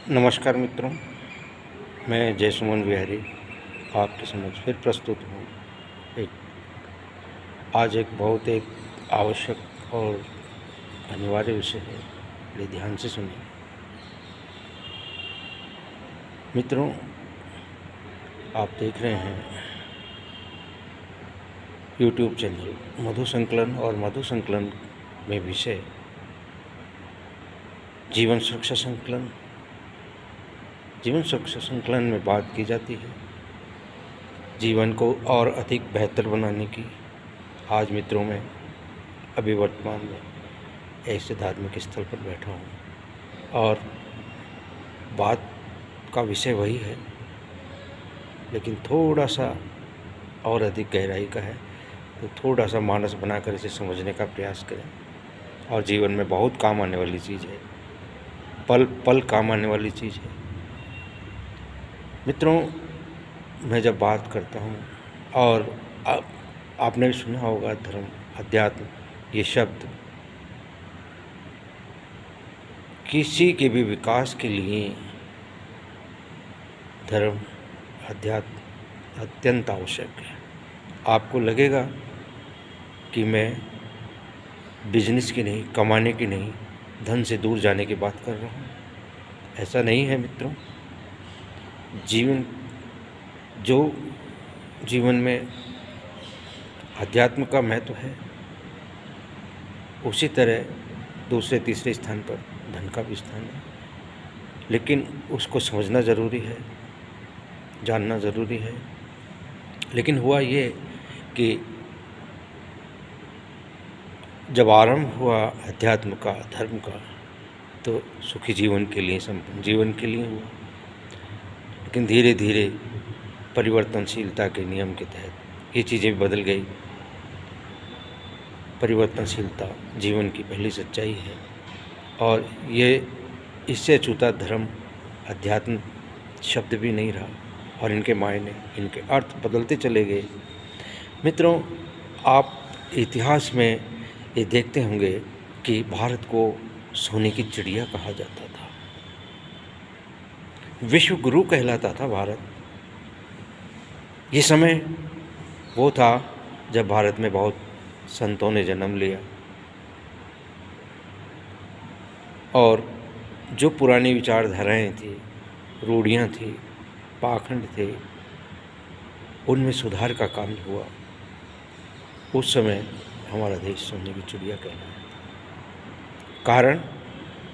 नमस्कार मित्रों, मैं जयसुमन विहारी आपके समक्ष फिर प्रस्तुत हूँ। एक आज एक बहुत एक आवश्यक और अनिवार्य विषय है, बड़े ध्यान से सुनिए। मित्रों, आप देख रहे हैं YouTube चैनल मधु संकलन, और मधु संकलन में विषय जीवन सुरक्षा संकलन। जीवन सुरक्षा संकलन में बात की जाती है जीवन को और अधिक बेहतर बनाने की। आज मित्रों, मैं अभी वर्तमान में ऐसे धार्मिक स्थल पर बैठा हूँ और बात का विषय वही है, लेकिन थोड़ा सा और अधिक गहराई का है। तो थोड़ा सा मानस बनाकर इसे समझने का प्रयास करें, और जीवन में बहुत काम आने वाली चीज़ है, पल पल काम आने वाली चीज़ है। मित्रों, मैं जब बात करता हूँ, और आपने भी सुना होगा धर्म, अध्यात्म, ये शब्द किसी के भी विकास के लिए धर्म, अध्यात्म अत्यंत आवश्यक है। आपको लगेगा कि मैं बिजनेस की नहीं, कमाने की नहीं, धन से दूर जाने की बात कर रहा हूँ। ऐसा नहीं है मित्रों। जीवन में अध्यात्म का महत्व है, उसी तरह दूसरे तीसरे स्थान पर धन का भी स्थान है, लेकिन उसको समझना ज़रूरी है, जानना ज़रूरी है। लेकिन हुआ ये कि जब आरंभ हुआ अध्यात्म का, धर्म का, तो सुखी जीवन के लिए, संपन्न जीवन के लिए हुआ। लेकिन धीरे धीरे परिवर्तनशीलता के नियम के तहत ये चीज़ें बदल गई। परिवर्तनशीलता जीवन की पहली सच्चाई है, और ये इससे अछूता धर्म, अध्यात्म शब्द भी नहीं रहा, और इनके मायने, इनके अर्थ बदलते चले गए। मित्रों, आप इतिहास में ये देखते होंगे कि भारत को सोने की चिड़िया कहा जाता था, विश्व गुरु कहलाता था भारत। ये समय वो था जब भारत में बहुत संतों ने जन्म लिया, और जो पुरानी विचारधाराएं थी, रूढ़ियाँ थी, पाखंड थे, उनमें सुधार का काम हुआ। उस समय हमारा देश सोने की चिड़िया कहलाया।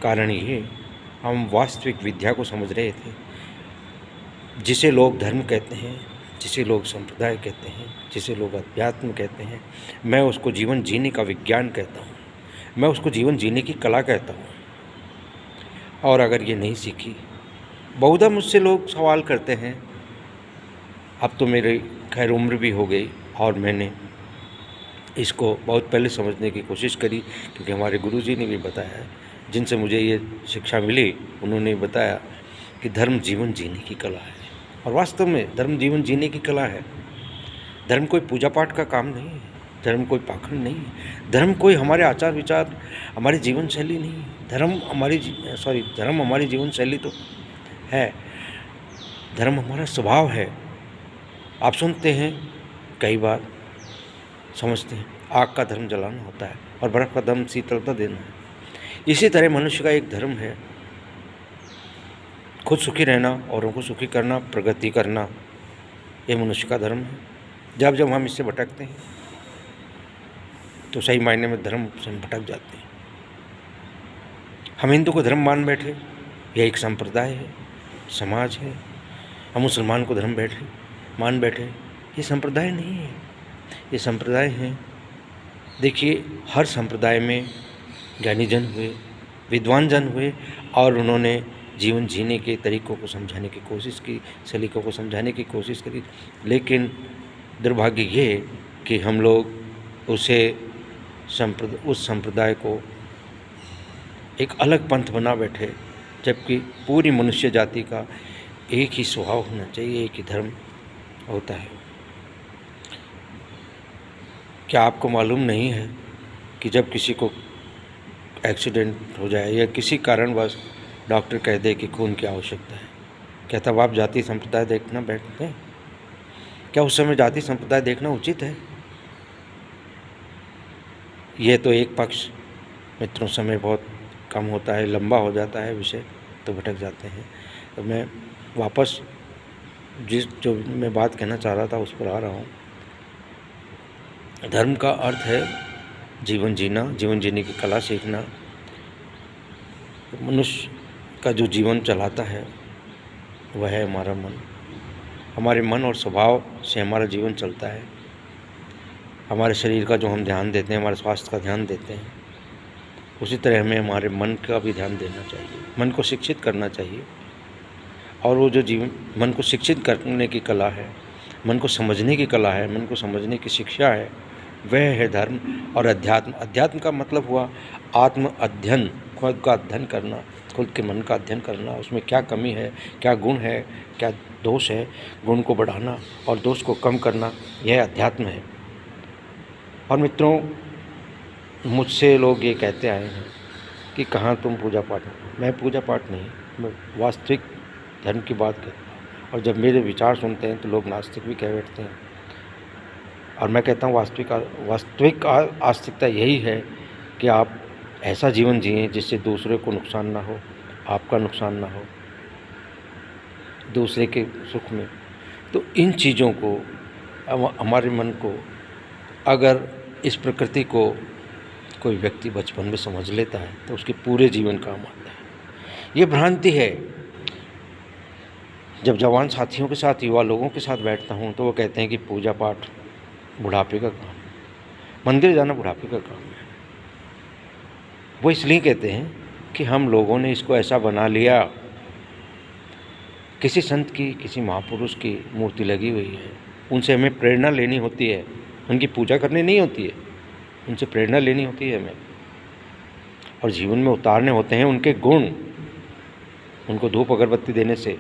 कारण ये, हम वास्तविक विद्या को समझ रहे थे, जिसे लोग धर्म कहते हैं, जिसे लोग संप्रदाय कहते हैं, जिसे लोग अध्यात्म कहते हैं। मैं उसको जीवन जीने का विज्ञान कहता हूँ, मैं उसको जीवन जीने की कला कहता हूँ। और अगर ये नहीं सीखी, बहुधा मुझसे लोग सवाल करते हैं। अब तो मेरी खैर उम्र भी हो गई, और मैंने इसको बहुत पहले समझने की कोशिश करी, क्योंकि हमारे गुरुजी ने भी बताया है, जिनसे मुझे ये शिक्षा मिली, उन्होंने बताया कि धर्म जीवन जीने की कला है। और वास्तव में धर्म जीवन जीने की कला है। धर्म कोई पूजा पाठ का काम नहीं है, धर्म कोई पाखंड नहीं है, धर्म कोई हमारे आचार विचार, हमारी जीवन शैली नहीं है। धर्म हमारी जीवन शैली तो है, धर्म हमारा स्वभाव है। आप सुनते हैं, कई बार समझते हैं, आग का धर्म जलाना होता है, और बर्फ़ का धर्म शीतलता देना है। इसी तरह मनुष्य का एक धर्म है, खुद सुखी रहना, औरों को सुखी करना, प्रगति करना, ये मनुष्य का धर्म है। जब हम इससे भटकते हैं, तो सही मायने में धर्म से हम भटक जाते हैं। हम हिंदू को धर्म मान बैठे, यह एक संप्रदाय है, समाज है। हम मुसलमान को धर्म मान बैठे, ये संप्रदाय नहीं है, ये संप्रदाय हैं। देखिए, हर संप्रदाय में ज्ञानी जन हुए, विद्वान जन हुए, और उन्होंने जीवन जीने के तरीक़ों को समझाने की कोशिश की, सलीकों को समझाने की कोशिश करी। लेकिन दुर्भाग्य ये कि हम लोग उस संप्रदाय को एक अलग पंथ बना बैठे, जबकि पूरी मनुष्य जाति का एक ही स्वभाव होना चाहिए, एक ही धर्म होता है। क्या आपको मालूम नहीं है कि जब किसी को एक्सीडेंट हो जाए, या किसी कारणवश डॉक्टर कह दे कि खून की आवश्यकता है, क्या तब आप जाति संप्रदाय देखना बैठते हैं? क्या उस समय जाति संप्रदाय देखना उचित है? ये तो एक पक्ष। मित्रों, समय बहुत कम होता है, लंबा हो जाता है विषय, तो भटक जाते हैं। तो मैं वापस जो मैं बात कहना चाह रहा था उस पर आ रहा हूँ। धर्म का अर्थ है जीवन जीना, जीवन जीने की कला सीखना। मनुष्य का जो जीवन चलाता है वह है हमारा मन। हमारे मन और स्वभाव से हमारा जीवन चलता है। हमारे शरीर का जो हम ध्यान देते हैं, हमारे स्वास्थ्य का ध्यान देते हैं, उसी तरह हमें हमारे मन का भी ध्यान देना चाहिए, मन को शिक्षित करना चाहिए। और वो जो जीवन मन को शिक्षित करने की कला है, मन को समझने की कला है, मन को समझने की शिक्षा है, वह है धर्म और अध्यात्म। अध्यात्म का मतलब हुआ आत्म अध्ययन, खुद का अध्ययन करना, खुद के मन का अध्ययन करना, उसमें क्या कमी है, क्या गुण है, क्या दोष है, गुण को बढ़ाना और दोष को कम करना, यह अध्यात्म है। और मित्रों, मुझसे लोग ये कहते आए हैं कि कहाँ तुम पूजा पाठ। मैं पूजा पाठ नहीं, मैं वास्तविक धर्म की बात करता हूँ। और जब मेरे विचार सुनते हैं तो लोग नास्तिक भी कह बैठते हैं। और मैं कहता हूँ वास्तविक आस्तिकता यही है कि आप ऐसा जीवन जिएं जिससे दूसरे को नुकसान ना हो, आपका नुकसान ना हो, दूसरे के सुख में। तो इन चीज़ों को, हमारे मन को, अगर इस प्रकृति को कोई व्यक्ति बचपन में समझ लेता है तो उसके पूरे जीवन काम आता है। ये भ्रांति है। जब जवान साथियों के साथ, युवा लोगों के साथ बैठता हूँ तो वो कहते हैं कि पूजा पाठ बुढ़ापे का काम है, मंदिर जाना बुढ़ापे का काम है। वो इसलिए कहते हैं कि हम लोगों ने इसको ऐसा बना लिया, किसी संत की, किसी महापुरुष की मूर्ति लगी हुई है, उनसे हमें प्रेरणा लेनी होती है, उनकी पूजा करनी नहीं होती है, उनसे प्रेरणा लेनी होती है हमें, और जीवन में उतारने होते हैं उनके गुण। उनको धूप अगरबत्ती देने से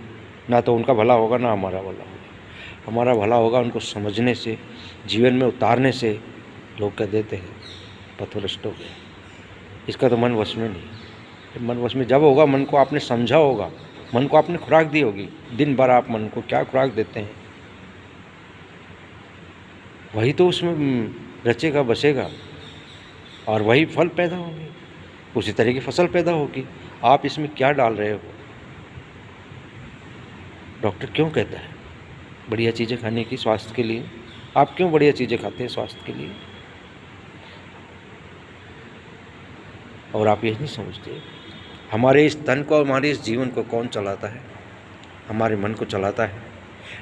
ना तो उनका भला होगा ना हमारा भला होगा। हमारा भला होगा उनको समझने से, जीवन में उतारने से। लोग कह देते हैं पथभ्रष्ट हो गए, इसका तो मन वश में नहीं। मन वश में जब होगा, मन को आपने समझा होगा, मन को आपने खुराक दी होगी। दिन भर आप मन को क्या खुराक देते हैं, वही तो उसमें रचेगा बसेगा और वही फल पैदा होंगे, उसी तरह की फसल पैदा होगी। आप इसमें क्या डाल रहे हो? डॉक्टर क्यों कहता है बढ़िया चीज़ें खाने की स्वास्थ्य के लिए? आप क्यों बढ़िया चीज़ें खाते हैं स्वास्थ्य के लिए? और आप ये नहीं समझते हमारे इस तन को, हमारे इस जीवन को कौन चलाता है? हमारे मन को चलाता है।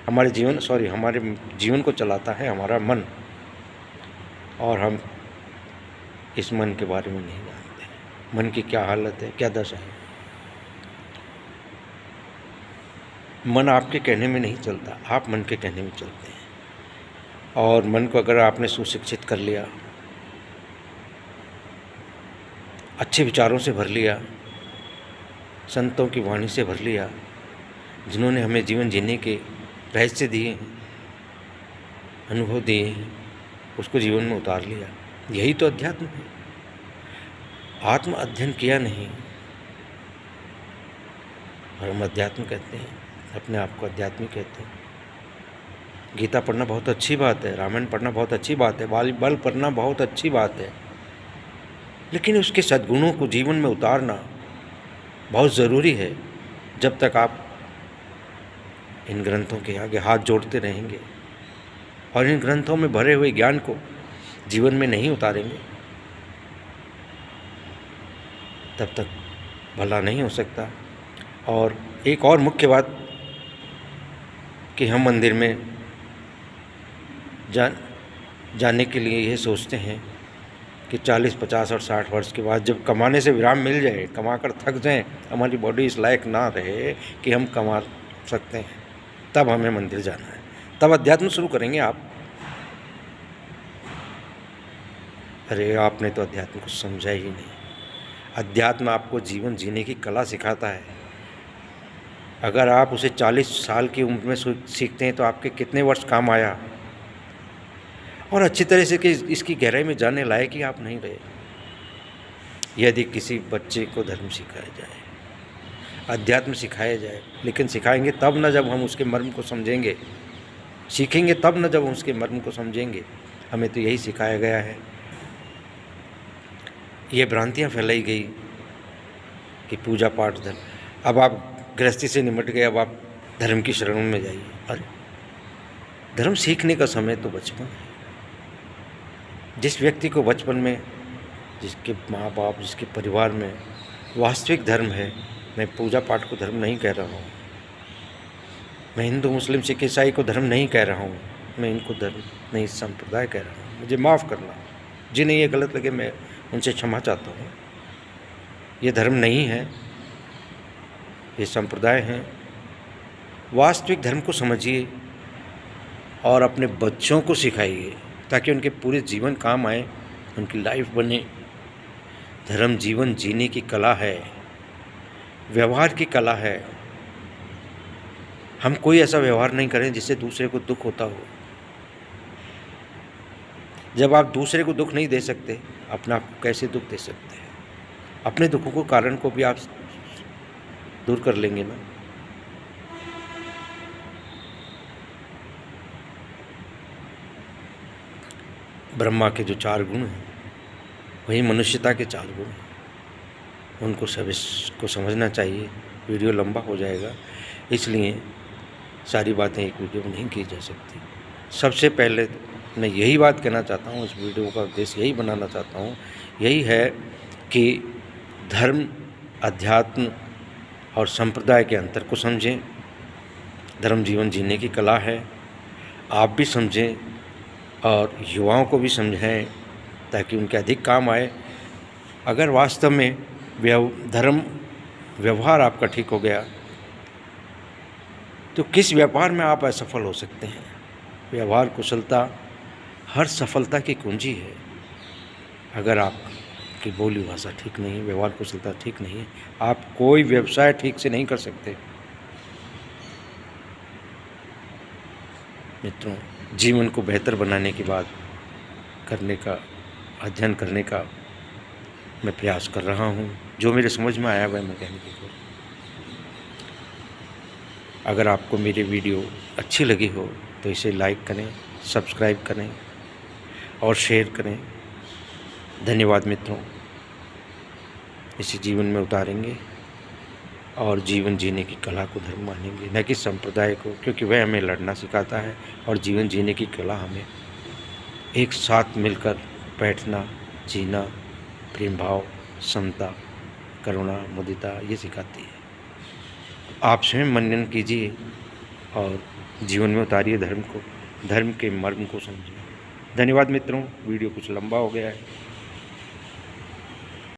हमारे जीवन को चलाता है हमारा मन। और हम इस मन के बारे में नहीं जानते, मन की क्या हालत है, क्या दशा है। मन आपके कहने में नहीं चलता, आप मन के कहने में चलते हैं। और मन को अगर आपने सुशिक्षित कर लिया, अच्छे विचारों से भर लिया, संतों की वाणी से भर लिया, जिन्होंने हमें जीवन जीने के रहस्य दिए हैं, अनुभव दिए हैं, उसको जीवन में उतार लिया, यही तो अध्यात्म है। आत्म अध्ययन किया नहीं और हम अध्यात्म कहते हैं, अपने आप को अध्यात्मिक कहते हैं। गीता पढ़ना बहुत अच्छी बात है, रामायण पढ़ना बहुत अच्छी बात है, बाल पढ़ना बहुत अच्छी बात है, लेकिन उसके सद्गुणों को जीवन में उतारना बहुत ज़रूरी है। जब तक आप इन ग्रंथों के आगे हाथ जोड़ते रहेंगे और इन ग्रंथों में भरे हुए ज्ञान को जीवन में नहीं उतारेंगे, तब तक भला नहीं हो सकता। और एक और मुख्य बात कि हम मंदिर में जाने के लिए ये सोचते हैं कि 40, 50 और 60 वर्ष के बाद जब कमाने से विराम मिल जाए, कमाकर थक जाएं, हमारी बॉडी इस लायक ना रहे कि हम कमा सकते हैं, तब हमें मंदिर जाना है, तब अध्यात्म शुरू करेंगे आप। अरे आपने तो अध्यात्म को समझा ही नहीं। अध्यात्म आपको जीवन जीने की कला सिखाता है। अगर आप उसे 40 साल की उम्र में सीखते हैं तो आपके कितने वर्ष काम आया, और अच्छी तरह से कि इसकी गहराई में जानने लायक ही आप नहीं रहे। यदि किसी बच्चे को धर्म सिखाया जाए, अध्यात्म सिखाया जाए, लेकिन सिखाएंगे तब न जब हम उसके मर्म को समझेंगे, सीखेंगे तब न जब हम उसके मर्म को समझेंगे। हमें तो यही सिखाया गया है। ये भ्रांतियाँ फैलाई गई कि पूजा पाठ धर्म, अब आप गृहस्थी से निमट गए, अब आप धर्म की शरण में जाइए। अरे धर्म सीखने का समय तो बचपन है। जिस व्यक्ति को बचपन में, जिसके माँ बाप, जिसके परिवार में वास्तविक धर्म है, मैं पूजा पाठ को धर्म नहीं कह रहा हूँ, मैं हिंदू मुस्लिम सिख ईसाई को धर्म नहीं कह रहा हूँ, मैं इनको धर्म नहीं संप्रदाय कह रहा हूँ। मुझे माफ़ करना, जिन्हें ये गलत लगे मैं उनसे क्षमा चाहता हूँ। ये धर्म नहीं है, ये संप्रदाय हैं। वास्तविक धर्म को समझिए और अपने बच्चों को सिखाइए ताकि उनके पूरे जीवन काम आए, उनकी लाइफ बने। धर्म जीवन जीने की कला है, व्यवहार की कला है। हम कोई ऐसा व्यवहार नहीं करें जिससे दूसरे को दुख होता हो। जब आप दूसरे को दुख नहीं दे सकते, अपने आप को कैसे दुख दे सकते हैं? अपने दुखों को कारण को भी आप दूर कर लेंगे ना। ब्रह्मा के जो 4 गुण हैं वही मनुष्यता के 4 गुण हैं, उनको सभी को समझना चाहिए। वीडियो लंबा हो जाएगा, इसलिए सारी बातें एक वीडियो में नहीं की जा सकती। सबसे पहले मैं यही बात कहना चाहता हूँ, इस वीडियो का उद्देश्य यही बनाना चाहता हूँ, यही है कि धर्म, अध्यात्म और संप्रदाय के अंतर को समझें। धर्म जीवन जीने की कला है, आप भी समझें और युवाओं को भी समझाएं ताकि उनके अधिक काम आए। अगर वास्तव में धर्म व्यवहार आपका ठीक हो गया तो किस व्यापार में आप असफल हो सकते हैं? व्यवहार कुशलता हर सफलता की कुंजी है। अगर आपकी बोली भाषा ठीक नहीं, व्यवहार कुशलता ठीक नहीं है, आप कोई व्यवसाय ठीक से नहीं कर सकते। मित्रों, जीवन को बेहतर बनाने की बात करने का, अध्ययन करने का मैं प्रयास कर रहा हूँ। जो मेरे समझ में आया वह मैं कहने की कोशिश। अगर आपको मेरी वीडियो अच्छी लगी हो तो इसे लाइक करें, सब्सक्राइब करें और शेयर करें। धन्यवाद मित्रों। इसे जीवन में उतारेंगे और जीवन जीने की कला को धर्म मानेंगे, न कि संप्रदाय को, क्योंकि वह हमें लड़ना सिखाता है और जीवन जीने की कला हमें एक साथ मिलकर बैठना, जीना, प्रेम भाव, समता, करुणा, मुदिता ये सिखाती है। आप स्वयं मनन कीजिए और जीवन में उतारिए धर्म को, धर्म के मर्म को समझिए। धन्यवाद मित्रों, वीडियो कुछ लंबा हो गया है।